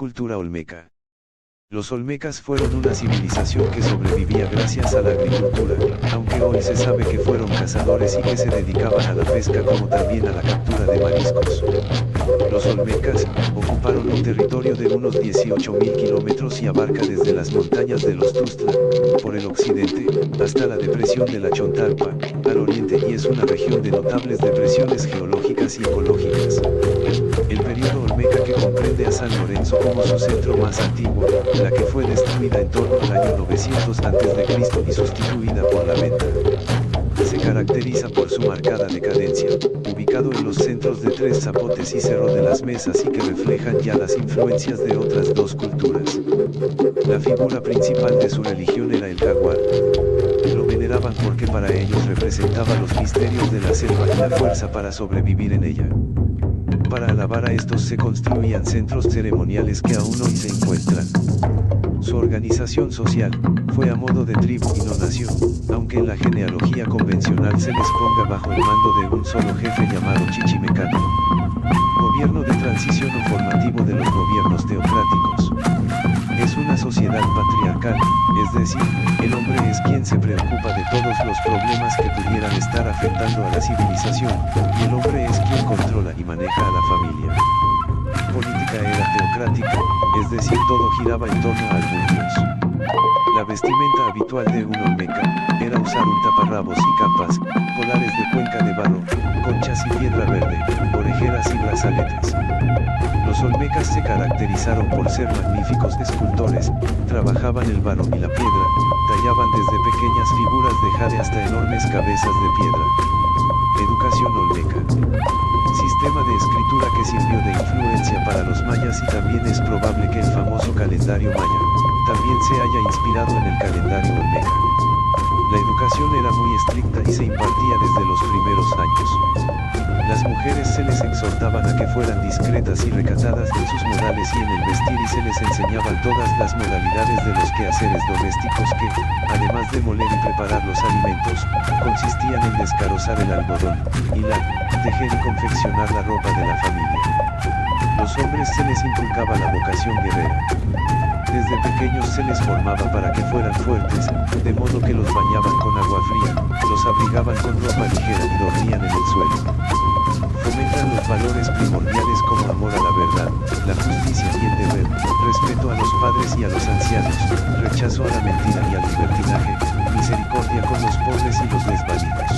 Cultura olmeca. Los olmecas fueron una civilización que sobrevivía gracias a la agricultura, aunque hoy se sabe que fueron cazadores y que se dedicaban a la pesca como también a la captura de mariscos. Los olmecas ocuparon un territorio de unos 18.000 kilómetros y abarca desde las montañas de los Tustla, por el occidente, hasta la depresión de la Chontalpa, al oriente, y es una región de notables depresiones geológicas y ecológicas. El período olmeca, que comprende a San Lorenzo como su centro más antiguo, la que fue destruida en torno al año 900 a.C. y sustituida por la Venta, se caracteriza por su marcada decadencia, ubicado en los centros de Tres Zapotes y Cerro de las Mesas, y que reflejan ya las influencias de otras dos culturas. La figura principal de su religión era el jaguar. Lo veneraban porque para ellos representaba los misterios de la selva y la fuerza para sobrevivir en ella. Para alabar a estos se construían centros ceremoniales que aún hoy se encuentran. Su organización social fue a modo de tribu y no nación, aunque en la genealogía convencional se les ponga bajo el mando de un solo jefe llamado Chichimecano. Gobierno de transición o formativo de los gobiernos teocráticos. Es una sociedad patriarcal, es decir, el hombre es quien se preocupa de todos los problemas que pudieran estar afectando a la civilización, y el hombre es quien controla y maneja a la familia. Política era teocrática, es decir, todo giraba en torno a algún dios. La vestimenta habitual de un olmeca era usar un taparrabos y capas, colares de cuenca de barro, conchas y piedra verde, orejeras y brazaletes. Los olmecas se caracterizaron por ser magníficos escultores, trabajaban el barro y la piedra, tallaban desde pequeñas figuras de jade hasta enormes cabezas de piedra. Educación olmeca. Sistema de escritura que sirvió de influencia para los mayas, y también es probable que el famoso calendario maya también se haya inspirado en el calendario olmeca. La educación era muy estricta y se impartía desde los primeros años. Las mujeres se les exhortaban a que fueran discretas y recatadas en sus modales y en el vestir, y se les enseñaban todas las modalidades de los quehaceres domésticos que, además de moler y preparar los alimentos, consistían en descarozar el algodón, hilar, tejer y confeccionar la ropa de la familia. Los hombres se les inculcaba la vocación guerrera. Desde pequeños se les formaba para que fueran fuertes, de modo que los bañaban con agua fría, los abrigaban con ropa ligera y dormían en el suelo. Fomentan los valores primordiales como amor a la verdad, la justicia y el deber, respeto a los padres y a los ancianos, rechazo a la mentira y al libertinaje, misericordia con los pobres y los desvalidos.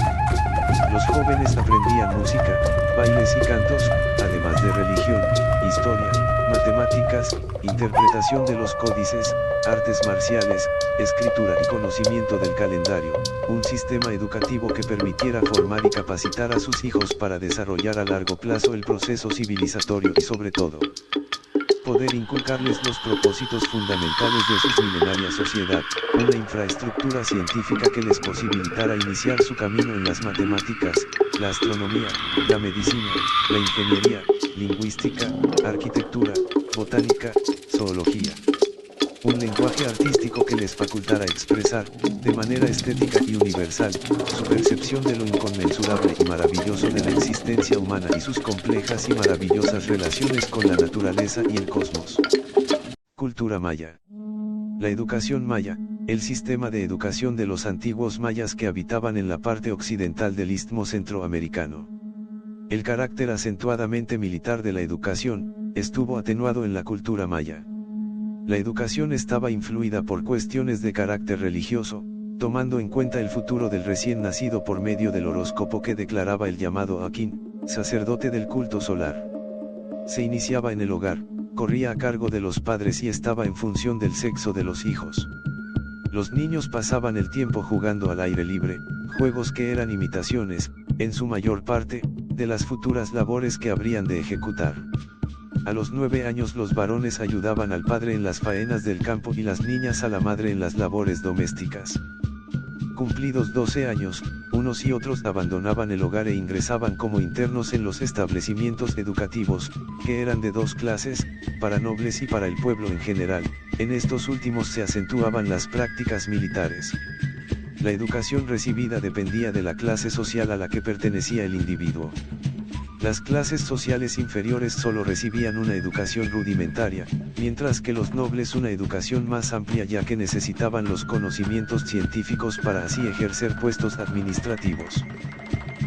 Los jóvenes aprendían música, bailes y cantos, además de religión, historia, matemáticas, interpretación de los códices, artes marciales, escritura y conocimiento del calendario, un sistema educativo que permitiera formar y capacitar a sus hijos para desarrollar a largo plazo el proceso civilizatorio y, sobre todo, poder inculcarles los propósitos fundamentales de su milenaria sociedad, una infraestructura científica que les posibilitara iniciar su camino en las matemáticas, la astronomía, la medicina, la ingeniería, lingüística, arquitectura, botánica, zoología. Un lenguaje artístico que les facultara expresar, de manera estética y universal, su percepción de lo inconmensurable y maravilloso de la existencia humana y sus complejas y maravillosas relaciones con la naturaleza y el cosmos. Cultura maya. La educación maya, el sistema de educación de los antiguos mayas que habitaban en la parte occidental del istmo centroamericano. El carácter acentuadamente militar de la educación estuvo atenuado en la cultura maya. La educación estaba influida por cuestiones de carácter religioso, tomando en cuenta el futuro del recién nacido por medio del horóscopo que declaraba el llamado Akin, sacerdote del culto solar. Se iniciaba en el hogar, corría a cargo de los padres y estaba en función del sexo de los hijos. Los niños pasaban el tiempo jugando al aire libre, juegos que eran imitaciones, en su mayor parte, de las futuras labores que habrían de ejecutar. A los 9 años los varones ayudaban al padre en las faenas del campo y las niñas a la madre en las labores domésticas. Cumplidos 12 años, unos y otros abandonaban el hogar e ingresaban como internos en los establecimientos educativos, que eran de dos clases, para nobles y para el pueblo en general. En estos últimos se acentuaban las prácticas militares. La educación recibida dependía de la clase social a la que pertenecía el individuo. Las clases sociales inferiores solo recibían una educación rudimentaria, mientras que los nobles una educación más amplia ya que necesitaban los conocimientos científicos para así ejercer puestos administrativos.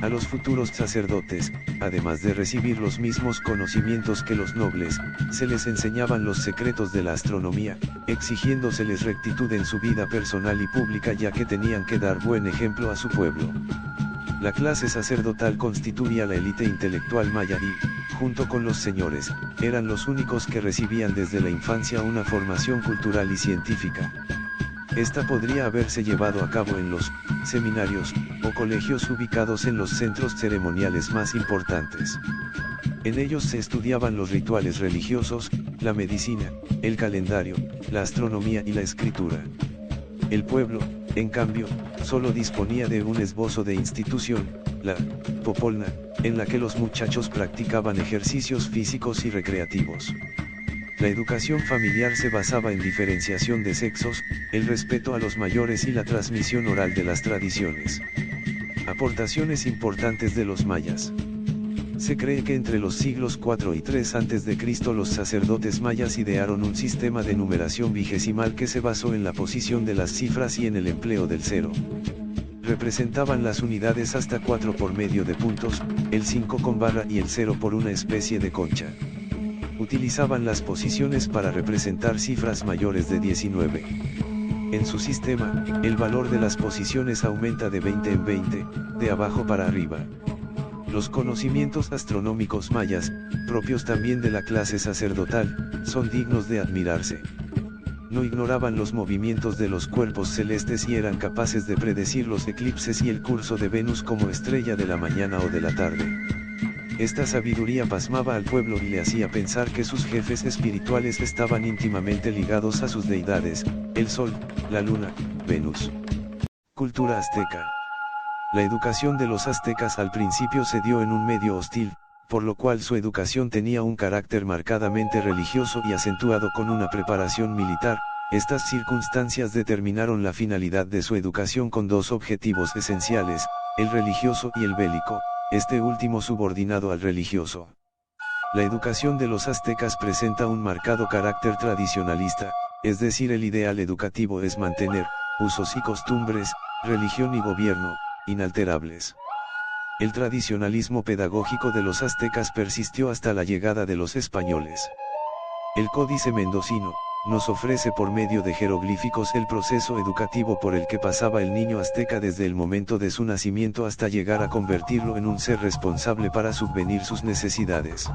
A los futuros sacerdotes, además de recibir los mismos conocimientos que los nobles, se les enseñaban los secretos de la astronomía, exigiéndoseles rectitud en su vida personal y pública ya que tenían que dar buen ejemplo a su pueblo. La clase sacerdotal constituía la élite intelectual maya y, junto con los señores, eran los únicos que recibían desde la infancia una formación cultural y científica. Esta podría haberse llevado a cabo en los seminarios o colegios ubicados en los centros ceremoniales más importantes. En ellos se estudiaban los rituales religiosos, la medicina, el calendario, la astronomía y la escritura. El pueblo, en cambio, solo disponía de un esbozo de institución, la popolna, en la que los muchachos practicaban ejercicios físicos y recreativos. La educación familiar se basaba en diferenciación de sexos, el respeto a los mayores y la transmisión oral de las tradiciones. Aportaciones importantes de los mayas. Se cree que entre los siglos IV y III a.C. los sacerdotes mayas idearon un sistema de numeración vigesimal que se basó en la posición de las cifras y en el empleo del cero. Representaban las unidades hasta 4 por medio de puntos, el 5 con barra y el 0 por una especie de concha. Utilizaban las posiciones para representar cifras mayores de 19. En su sistema, el valor de las posiciones aumenta de 20 en 20, de abajo para arriba. Los conocimientos astronómicos mayas, propios también de la clase sacerdotal, son dignos de admirarse. No ignoraban los movimientos de los cuerpos celestes y eran capaces de predecir los eclipses y el curso de Venus como estrella de la mañana o de la tarde. Esta sabiduría pasmaba al pueblo y le hacía pensar que sus jefes espirituales estaban íntimamente ligados a sus deidades, el sol, la luna, Venus. Cultura azteca. La educación de los aztecas al principio se dio en un medio hostil, por lo cual su educación tenía un carácter marcadamente religioso y acentuado con una preparación militar. Estas circunstancias determinaron la finalidad de su educación con dos objetivos esenciales, el religioso y el bélico, este último subordinado al religioso. La educación de los aztecas presenta un marcado carácter tradicionalista, es decir, el ideal educativo es mantener usos y costumbres, religión y gobierno, inalterables. El tradicionalismo pedagógico de los aztecas persistió hasta la llegada de los españoles. El Códice Mendocino nos ofrece por medio de jeroglíficos el proceso educativo por el que pasaba el niño azteca desde el momento de su nacimiento hasta llegar a convertirlo en un ser responsable para subvenir sus necesidades.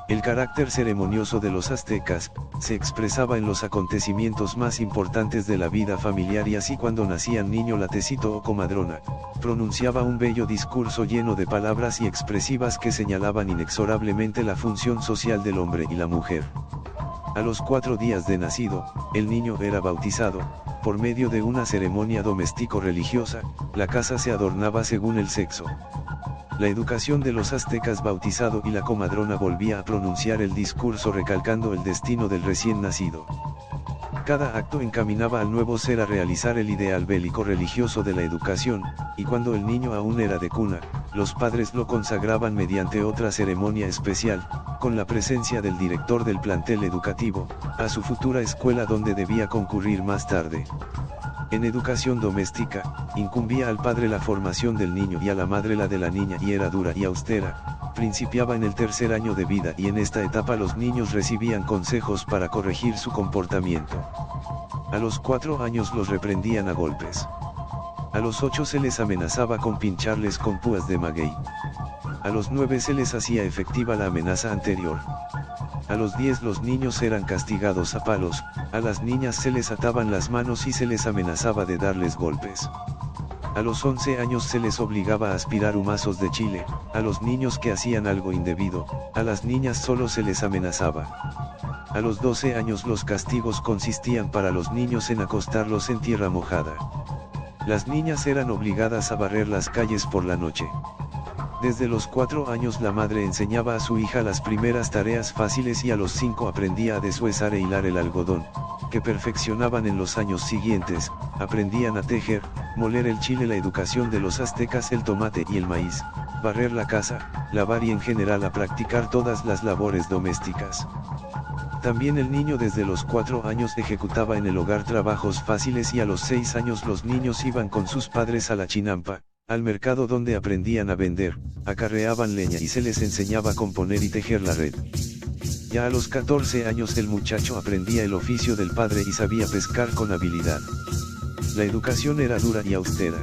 El carácter ceremonioso de los aztecas se expresaba en los acontecimientos más importantes de la vida familiar y así cuando nacían niño la tecito o comadrona, pronunciaba un bello discurso lleno de palabras y expresivas que señalaban inexorablemente la función social del hombre y la mujer. A los 4 días de nacido, el niño era bautizado, por medio de una ceremonia doméstico-religiosa, la casa se adornaba según el sexo. La educación de los aztecas bautizado y la comadrona volvía a pronunciar el discurso recalcando el destino del recién nacido. Cada acto encaminaba al nuevo ser a realizar el ideal bélico religioso de la educación, y cuando el niño aún era de cuna, los padres lo consagraban mediante otra ceremonia especial, con la presencia del director del plantel educativo, a su futura escuela donde debía concurrir más tarde. En educación doméstica, incumbía al padre la formación del niño y a la madre la de la niña y era dura y austera, principiaba en el 3er año de vida y en esta etapa los niños recibían consejos para corregir su comportamiento. A los 4 años los reprendían a golpes. A los 8 se les amenazaba con pincharles con púas de maguey. A los 9 se les hacía efectiva la amenaza anterior. A los 10 los niños eran castigados a palos, a las niñas se les ataban las manos y se les amenazaba de darles golpes. A los 11 años se les obligaba a aspirar humazos de chile, a los niños que hacían algo indebido, a las niñas solo se les amenazaba. A los 12 años los castigos consistían para los niños en acostarlos en tierra mojada. Las niñas eran obligadas a barrer las calles por la noche. Desde los 4 años la madre enseñaba a su hija las primeras tareas fáciles y a los 5 aprendía a deshuesar e hilar el algodón, que perfeccionaban en los años siguientes, aprendían a tejer, moler el chile. La educación de los aztecas, el tomate y el maíz, barrer la casa, lavar y en general a practicar todas las labores domésticas. También el niño desde los 4 años ejecutaba en el hogar trabajos fáciles y a los 6 años los niños iban con sus padres a la chinampa, al mercado donde aprendían a vender, acarreaban leña y se les enseñaba a componer y tejer la red. Ya a los 14 años el muchacho aprendía el oficio del padre y sabía pescar con habilidad. La educación era dura y austera.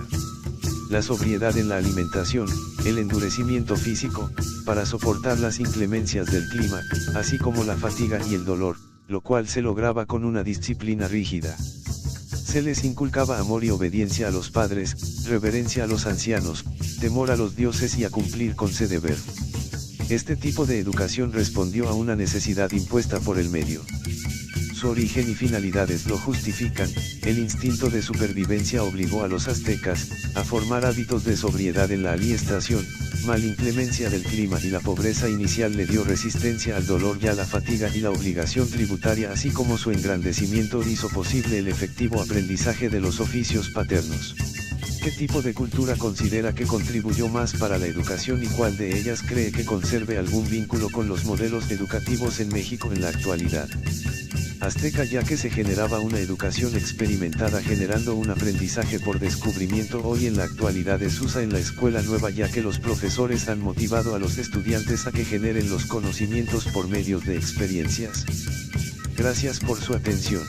La sobriedad en la alimentación, el endurecimiento físico, para soportar las inclemencias del clima, así como la fatiga y el dolor, lo cual se lograba con una disciplina rígida. Se les inculcaba amor y obediencia a los padres, reverencia a los ancianos, temor a los dioses y a cumplir con su deber. Este tipo de educación respondió a una necesidad impuesta por el medio. Su origen y finalidades lo justifican. El instinto de supervivencia obligó a los aztecas a formar hábitos de sobriedad en la alimentación. Mal inclemencia del clima y la pobreza inicial le dio resistencia al dolor y a la fatiga, y la obligación tributaria así como su engrandecimiento hizo posible el efectivo aprendizaje de los oficios paternos. ¿Qué tipo de cultura considera que contribuyó más para la educación y cuál de ellas cree que conserve algún vínculo con los modelos educativos en México en la actualidad? Azteca, ya que se generaba una educación experimentada generando un aprendizaje por descubrimiento. Hoy en la actualidad se usa en la escuela nueva, ya que los profesores han motivado a los estudiantes a que generen los conocimientos por medios de experiencias. Gracias por su atención.